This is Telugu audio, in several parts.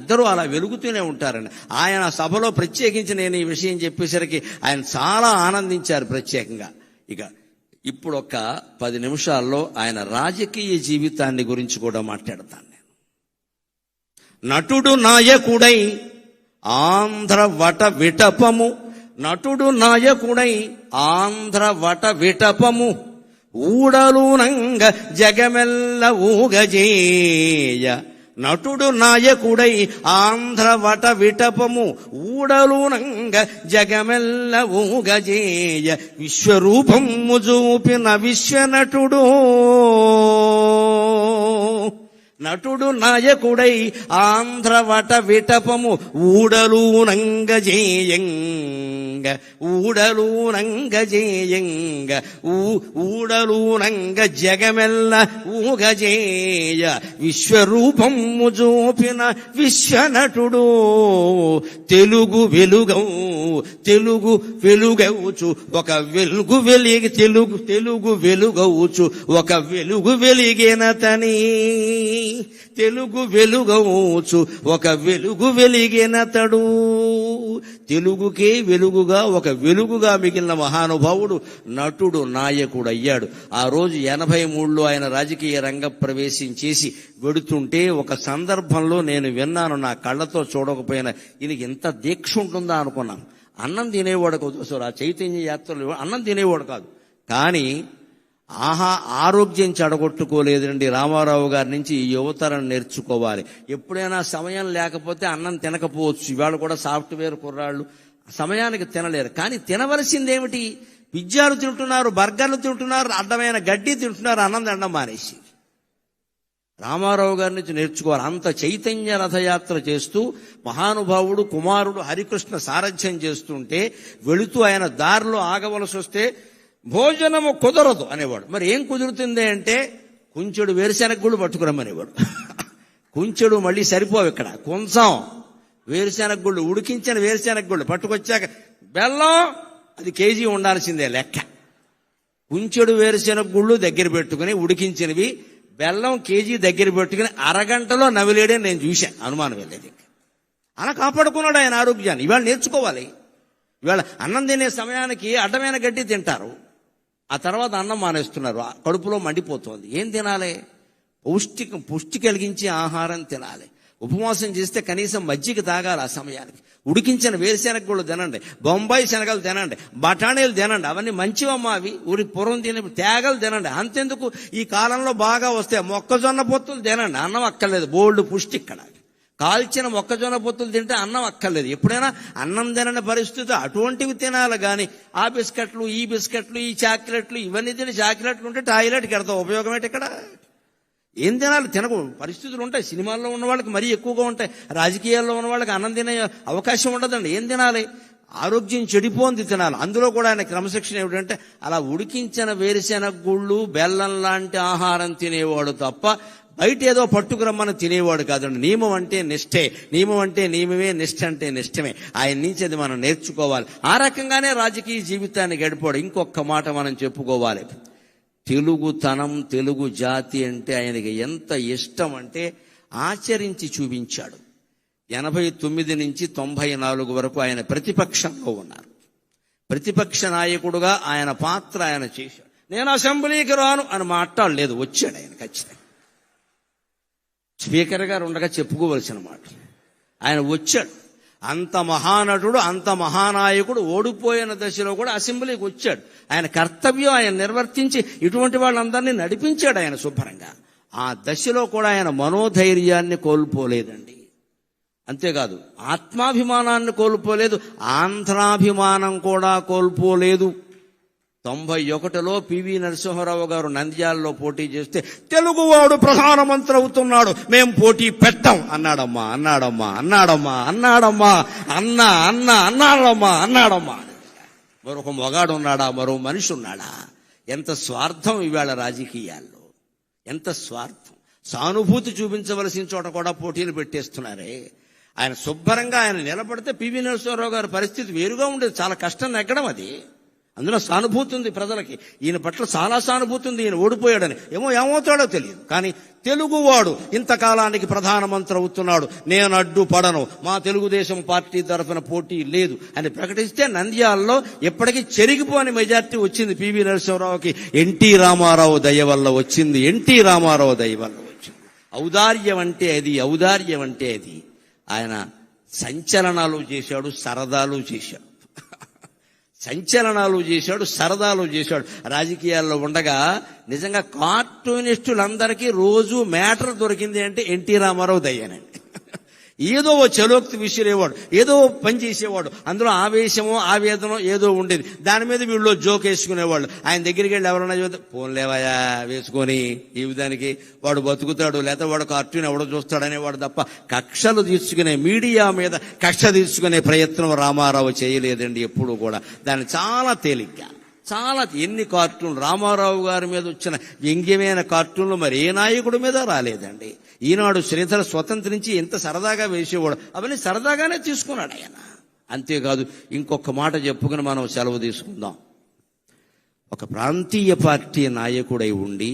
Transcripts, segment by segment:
ఇద్దరూ అలా వెలుగుతూనే ఉంటారండి. ఆయన సభలో ప్రత్యేకించి నేను ఈ విషయం చెప్పేసరికి ఆయన చాలా ఆనందించారు ప్రత్యేకంగా. ఇక ఇప్పుడు ఒక 10 నిమిషాల్లో ఆయన రాజకీయ జీవితాన్ని గురించి కూడా మాట్లాడతాను నేను. నటుడు నాయకుడై ఆంధ్ర వట విటపము, నటుడు నాయకుడై ఆంధ్ర వట విటపము, ఊడలునంగ జగమెల్ల ఊగజేయ. నటుడు నాయకుడై ఆంధ్ర వట విటపము, ఊడలునంగ జగమెల్ల ఊగజేయ. విశ్వరూపము చూపిన విశ్వనటుడు, నటుడు నాయకుడై ఆంధ్ర వట విటపము, ఊడలునంగ జేయంగ, ఊడలునంగ జేయంగ, ఊడలునంగ జగమెల్ల ఊగజేయ. విశ్వరూపము చూపిన విశ్వనటుడు, తెలుగు వెలుగవు, తెలుగు వెలుగవుచు ఒక వెలుగు వెలిగి, తెలుగు వెలుగవుచు ఒక వెలుగు వెలిగినతని, తెలుగు వెలుగవుచు ఒక వెలుగు వెలిగినతడు. తెలుగుకే వెలుగుగా ఒక వెలుగుగా మిగిలిన మహానుభావుడు నటుడు నాయకుడు అయ్యాడు. ఆ రోజు 83లో ఆయన రాజకీయ రంగ ప్రవేశం చేసి వెడుతుంటే ఒక సందర్భంలో నేను విన్నాను, నా కళ్ళతో చూడకపోయినా ఈయనకి ఇంత దీక్ష ఉంటుందా అనుకున్నాను. అన్నం తినేవాడు కాదు, అసలు ఆ చైతన్య యాత్రలో అన్నం తినేవాడు కాదు. కానీ ఆరోగ్యం చెడగొట్టుకోలేదండి. రామారావు గారి నుంచి ఈ యువతరం నేర్చుకోవాలి. ఎప్పుడైనా సమయం లేకపోతే అన్నం తినకపోవచ్చు. ఇవాళ కూడా సాఫ్ట్వేర్ కుర్రాళ్ళు సమయానికి తినలేరు. కానీ తినవలసిందేమిటి? పిజ్జాలు తింటున్నారు, బర్గర్లు తింటున్నారు, అడ్డమైన గడ్డి తింటున్నారు, అన్నం తినడం మానేసి. రామారావు గారి నుంచి నేర్చుకోవాలి. అంత చైతన్య రథయాత్ర చేస్తూ మహానుభావుడు కుమారుడు హరికృష్ణ సారథ్యం చేస్తుంటే వెళుతూ ఆయన దారిలో ఆగవలసి వస్తే భోజనము కుదరదు అనేవాడు. మరి ఏం కుదురుతుంది అంటే కుంచెడు వేరుశెనగ గుళ్ళు పట్టుకురమ్మనేవాడు. కుంచెడు మళ్ళీ సరిపోవు, ఇక్కడ కొంచెం వేరుశెనగ గుళ్ళు, ఉడికించిన వేరుశెనగ గుళ్ళు పట్టుకొచ్చాక బెల్లం అది కేజీ ఉండాల్సిందే లెక్క. కుంచెడు వేరుశెనగ గుళ్ళు దగ్గర పెట్టుకుని ఉడికించినవి బెల్లం కేజీ దగ్గర పెట్టుకుని అరగంటలో నవిలేడే నేను చూశాను, అనుమానం వెళ్ళేది. అలా కాపాడుకున్నాడు ఆయన ఆరోగ్యాన్ని. ఇవాళ నేర్చుకోవాలి. ఇవాళ అన్నం తినే సమయానికి అడ్డమైన గడ్డి తింటారు, ఆ తర్వాత అన్నం మానేస్తున్నారు, కడుపులో మండిపోతుంది. ఏం తినాలి? పుష్టి కలిగించే ఆహారం తినాలి. ఉపవాసం చేస్తే కనీసం మజ్జిగ తాగాలి ఆ సమయానికి. ఉడికించిన వేరుశెనగ గుళ్ళు తినండి, బొంబాయి శనగలు తినండి, బఠానీలు తినండి, అవన్నీ మంచివమ్మా. అవి ఊరి పూర్వం తినే తేగలు తినండి. అంతెందుకు ఈ కాలంలో బాగా వస్తే మొక్కజొన్న పొత్తులు తినండి, అన్నం అక్కర్లేదు, బోల్డ్ పుష్టి. ఇక్కడ కాల్చిన మొక్కజొన్న పొత్తులు తింటే అన్నం అక్కర్లేదు. ఎప్పుడైనా అన్నం తినని పరిస్థితి అటువంటివి తినాలి. కానీ ఆ బిస్కెట్లు, ఈ బిస్కెట్లు, ఈ చాక్లెట్లు, ఇవన్నీ తిని చాక్లెట్లు ఉంటే టాయిలెట్కి వెళ్తాం, ఉపయోగం ఏంటి? ఇక్కడ ఏం తినాలి? తినకు పరిస్థితులు ఉంటాయి. సినిమాల్లో ఉన్న వాళ్ళకి మరీ ఎక్కువగా ఉంటాయి, రాజకీయాల్లో ఉన్న వాళ్ళకి అన్నం తినే అవకాశం ఉండదండి. ఏం తినాలి? ఆరోగ్యం చెడిపోంది తినాలి. అందులో కూడా ఆయన క్రమశిక్షణ ఏమిటంటే అలా ఉడికించిన వేరుశెనగ గుళ్ళు, బెల్లం లాంటి ఆహారం తినేవాడు తప్ప బయట ఏదో పట్టుకురమ్మని తినేవాడు కాదండి. నియమం అంటే నిష్ఠే, నియమం అంటే నియమమే, నిష్ఠ అంటే నిష్ఠమే. ఆయన నుంచి అది మనం నేర్చుకోవాలి. ఆ రకంగానే రాజకీయ జీవితాన్ని గడిపాడు. ఇంకొక మాట మనం చెప్పుకోవాలి. తెలుగుతనం, తెలుగు జాతి అంటే ఆయనకి ఎంత ఇష్టం అంటే ఆచరించి చూపించాడు. 89 నుంచి 94 వరకు ఆయన ప్రతిపక్షంలో ఉన్నారు. ప్రతిపక్ష నాయకుడుగా ఆయన పాత్ర ఆయన చేశాడు. నేను అసెంబ్లీకి రాను అని మాట్లాడలేదు, వచ్చాడు ఆయన ఖచ్చితంగా. స్పీకర్ గారు ఉండగా చెప్పుకోవలసిన మాట. ఆయన వచ్చాడు. అంత మహానటుడు, అంత మహానాయకుడు ఓడిపోయిన దశలో కూడా అసెంబ్లీకి వచ్చాడు. ఆయన కర్తవ్యం ఆయన నిర్వర్తించి ఇటువంటి వాళ్ళందరినీ నడిపించాడు ఆయన శుభ్రంగా. ఆ దశలో కూడా ఆయన మనోధైర్యాన్ని కోల్పోలేదండి. అంతేకాదు ఆత్మాభిమానాన్ని కోల్పోలేదు, ఆంధ్రాభిమానం కూడా కోల్పోలేదు. 91లో పివి నరసింహారావు గారు నంద్యాలలో పోటీ చేస్తే తెలుగువాడు ప్రధానమంత్రి అవుతున్నాడు, మేం పోటీ పెట్టాం అన్నాడమ్మా, అన్నాడమ్మా, అన్నాడమ్మా, అన్నాడమ్మా, అన్నా అన్నా అన్నాడమ్మా, అన్నాడమ్మా. మరొక మొగాడు ఉన్నాడా? మరో మనిషి ఉన్నాడా? ఎంత స్వార్థం ఇవాళ రాజకీయాల్లో, ఎంత స్వార్థం. సానుభూతి చూపించవలసిన చోట కూడా పోటీలు పెట్టేస్తున్నారే. ఆయన శుభ్రంగా ఆయన నిలబడితే పివి నరసింహారావు గారి పరిస్థితి వేరుగా ఉండేది. చాలా కష్టం నెగ్గడం అది. అందులో సానుభూతి ఉంది ప్రజలకి. ఈయన పట్ల చాలా సానుభూతి ఉంది. ఈయన ఓడిపోయాడని ఏమవుతాడో తెలియదు. కానీ తెలుగువాడు ఇంతకాలానికి ప్రధానమంత్రి అవుతున్నాడు, నేను అడ్డుపడను, మా తెలుగుదేశం పార్టీ తరఫున పోటీ లేదు అని ప్రకటిస్తే నంద్యాలలో ఎప్పటికీ చెరిగిపోని మెజార్టీ వచ్చింది. పివి నరసింహారావుకి ఎన్టీ రామారావు దయ వల్ల వచ్చింది. ఎన్టీ రామారావు దయ వల్ల వచ్చింది. ఔదార్యం అంటే అది, ఔదార్యం అంటే అది. ఆయన సంచలనాలు చేశాడు, సరదాలు చేశాడు. సంచలనాలు చేశాడు, సరదాలు చేశాడు. రాజకీయాల్లో ఉండగా నిజంగా కార్టూనిస్టులందరికీ రోజు మ్యాటర్ దొరికింది అంటే ఎన్టీ రామారావు దయ్యానండి. ఏదో ఓ చలోక్తి విసిరేవాడు, ఏదో పని చేసేవాడు. అందులో ఆవేశమో ఆవేదనో ఏదో ఉండేది. దాని మీద వీళ్ళు జోక్ వేసుకునేవాళ్ళు. ఆయన దగ్గరికి వెళ్ళి ఎవరన్నా చూస్తే పోన్లేవయా వేసుకొని ఈ విధానికి వాడు బతుకుతాడు, లేకపోతే వాడు కార్టూన్ ఎవడో చూస్తాడనేవాడు తప్ప కక్షలు తీర్చుకునే, మీడియా మీద కక్ష తీర్చుకునే ప్రయత్నం రామారావు చేయలేదండి ఎప్పుడు కూడా. దాన్ని చాలా తేలిగ్గా, చాలా ఎన్ని కార్టూన్లు రామారావు గారి మీద వచ్చిన వ్యంగ్యమైన కార్టూన్లు మరి ఏ నాయకుడి మీద రాలేదండి. ఈనాడు శ్రీధర స్వతంత్రించి ఎంత సరదాగా వేసేవాడు, అవన్నీ సరదాగానే తీసుకున్నాడు ఆయన. అంతేకాదు ఇంకొక మాట చెప్పుకుని మనం సెలవు తీసుకుందాం. ఒక ప్రాంతీయ పార్టీ నాయకుడై ఉండి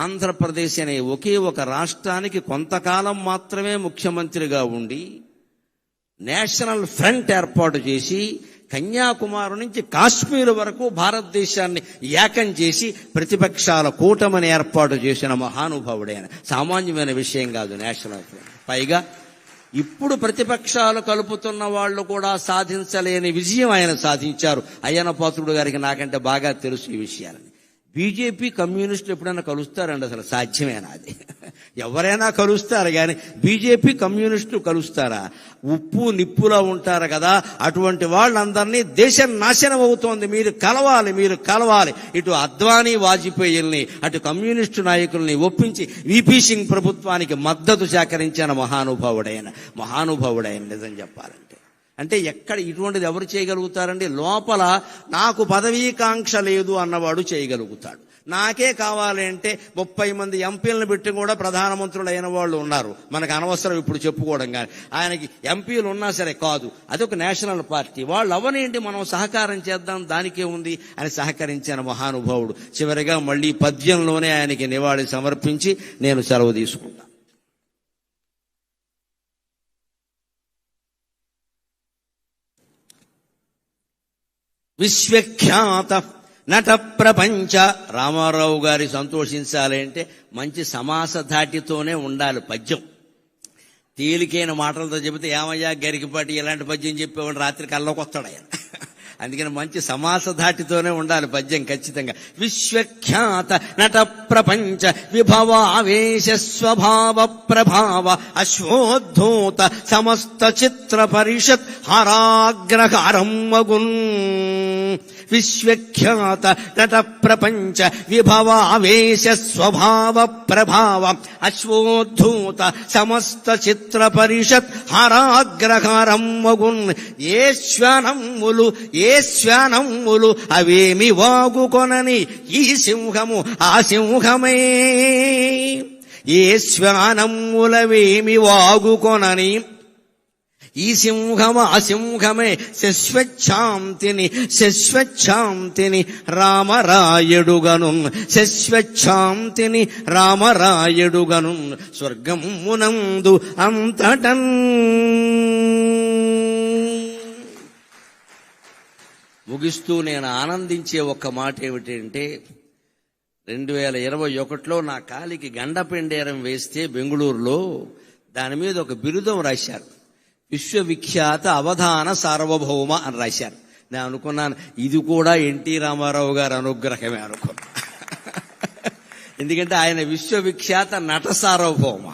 ఆంధ్రప్రదేశ్ అనే ఒకే ఒక రాష్ట్రానికి కొంతకాలం మాత్రమే ముఖ్యమంత్రిగా ఉండి నేషనల్ ఫ్రంట్ ఏర్పాటు చేసి కన్యాకుమారి నుంచి కాశ్మీర్ వరకు భారతదేశాన్ని ఏకం చేసి ప్రతిపక్షాల కూటమిని ఏర్పాటు చేసిన మహానుభావుడైన. సామాన్యమైన విషయం కాదు నేషనల్ ఫ్రంట్. పైగా ఇప్పుడు ప్రతిపక్షాలు కలుపుతున్న వాళ్ళు కూడా సాధించలేని విజయం ఆయన సాధించారు. అయ్యన్న పాత్రుడు గారికి నాకంటే బాగా తెలుసు ఈ విషయాలని. బీజేపీ కమ్యూనిస్టులు ఎప్పుడైనా కలుస్తారండి? అసలు సాధ్యమేనా అది? ఎవరైనా కలుస్తారు కానీ బీజేపీ కమ్యూనిస్టులు కలుస్తారా? ఉప్పు నిప్పులా ఉంటారు కదా, అటువంటి వాళ్ళందరినీ దేశం నాశనం అవుతోంది, మీరు కలవాలి, మీరు కలవాలి. ఇటు అద్వానీ వాజ్పేయిల్ని అటు కమ్యూనిస్టు నాయకుల్ని ఒప్పించి వీపీ సింగ్ ప్రభుత్వానికి మద్దతు సేకరించిన మహానుభావుడైన నిజం చెప్పాలంటే. అంటే ఎక్కడ ఇటువంటిది ఎవరు చేయగలుగుతారండి? లోపల నాకు పదవీకాంక్ష లేదు అన్నవాడు చేయగలుగుతాడు. నాకే కావాలి అంటే 30 మంది ఎంపీలను పెట్టి కూడా ప్రధానమంత్రులు అయిన వాళ్ళు ఉన్నారు. మనకు అనవసరం ఇప్పుడు చెప్పుకోవడం. కానీ ఆయనకి ఎంపీలు ఉన్నా సరే కాదు, అదొక నేషనల్ పార్టీ, వాళ్ళు అవనేంటి, మనం సహకారం చేద్దాం, దానికే ఉంది అని సహకరించిన మహానుభావుడు. చివరిగా మళ్ళీ పద్యంలోనే ఆయనకి నివాళి సమర్పించి నేను సెలవు తీసుకుంటాను. విశ్వఖ్యాత నట ప్రపంచ. రామారావు గారి సంతోషించాలి అంటే మంచి సమాస ధాటితోనే ఉండాలి పద్యం. తేలికైన మాటలతో చెబితే ఏమయ్యా గరికిపాటి ఇలాంటి పద్యం చెప్పేవాడు రాత్రి కల్లోకి వస్తాడు ఆయన. అందుకని మంచి సమాస ధాటితోనే ఉండాలి పద్యం ఖచ్చితంగా. విశ్వఖ్యాత నట ప్రపంచ విభవావేశ స్వభావ ప్రభావ అశ్వోద్ధూత సమస్త చిత్ర పరిషత్ హరాగ్రహారం మగున్. విశ్వఖ్యాత నట ప్రపంచ విభవావేశ స్వభావ ప్రభావ అశ్వోద్ధూత సమస్త చిత్ర పరిషత్ హరాగ్రహారం మగున్. ఏ శ్వానమ్ములు అవేమి వాగుకొనని ఈ సింహము ఆ సింహమే. ఏ శ్వానమ్ములవేమి వాగుకొనని ఈ సింహము ఆ సింహమే. శశ్వచ్ఛాంతిని రామరాయుడుగను. శశ్వచ్ఛాంతిని రామరాయుడుగను. స్వర్గమునందు అంతటన్. ముగిస్తూ నేను ఆనందించే ఒక్క మాట ఏమిటంటే, 2021లో నా కాలికి గండపెండేరం వేస్తే బెంగుళూరులో దాని మీద ఒక బిరుదం రాశారు. విశ్వవిఖ్యాత అవధాన సార్వభౌమ అని రాశారు. నేను అనుకున్నాను ఇది కూడా ఎన్టీ రామారావు గారి అనుగ్రహమే అనుకున్నా. ఎందుకంటే ఆయన విశ్వవిఖ్యాత నట సార్వభౌమ.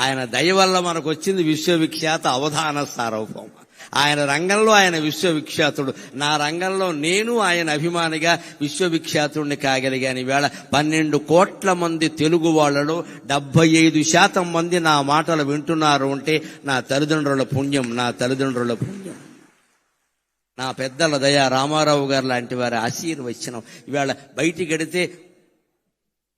ఆయన దయ వల్ల మనకు వచ్చింది విశ్వవిఖ్యాత అవధాన సార్వభౌమ. ఆయన రంగంలో ఆయన విశ్వవిఖ్యాతుడు, నా రంగంలో నేను ఆయన అభిమానిగా విశ్వవిఖ్యాతుడిని కాగలిగాను. ఈవేళ 12 కోట్ల మంది తెలుగు వాళ్లలో 75% మంది నా మాటలు వింటున్నారు అంటే నా తల్లిదండ్రుల పుణ్యం, నా పెద్దల దయ, రామారావు గారు లాంటి వారి ఆశీర్వచనం. ఈవేళ బయటికి గడితే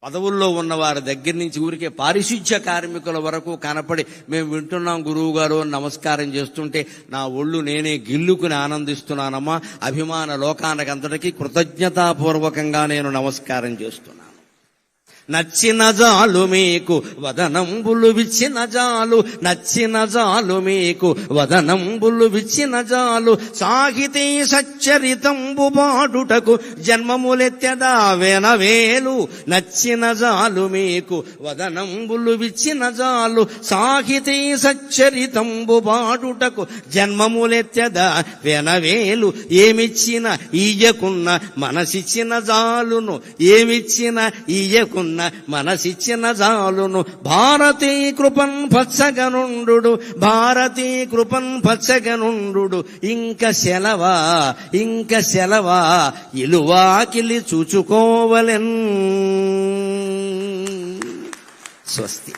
పదవుల్లో ఉన్న వారి దగ్గర నుంచి ఊరికే పారిశుధ్య కార్మికుల వరకు కనపడి మేము వింటున్నాం గురువు గారు అని నమస్కారం చేస్తుంటే నా ఒళ్ళు నేనే గిల్లుకుని ఆనందిస్తున్నానమ్మా. అభిమాన లోకానికంతటికీ కృతజ్ఞతాపూర్వకంగా నేను నమస్కారం చేస్తున్నాను. నచ్చిన జాలు మీకు వదనంబులు విచ్చిన జాలు, నచ్చిన జాలు మీకు వదనంబులు విచ్చిన జాలు, సాహితీ సచ్చరితంబు బాడుటకు జన్మములెత్తెదా వెనవేలు. నచ్చిన జాలు మీకు వదనంబులు విచ్చిన జాలు, సాహితీ సచ్చరితంబు బాడుటకు జన్మములెత్తెదా వెనవేలు. ఏమిచ్చిన ఈయకున్న మనసిచ్చిన జాలును, ఏమిచ్చిన ఈయకున్న మనసిచ్చిన జాలును. భారతీ కృపన్ పచ్చగనుండు, భారతీ కృపన్ పచ్చగనుండు. ఇంక సెలవా, ఇంక సెలవా, ఇలువాకిలి చూచుకోవలెన్. స్వస్తి.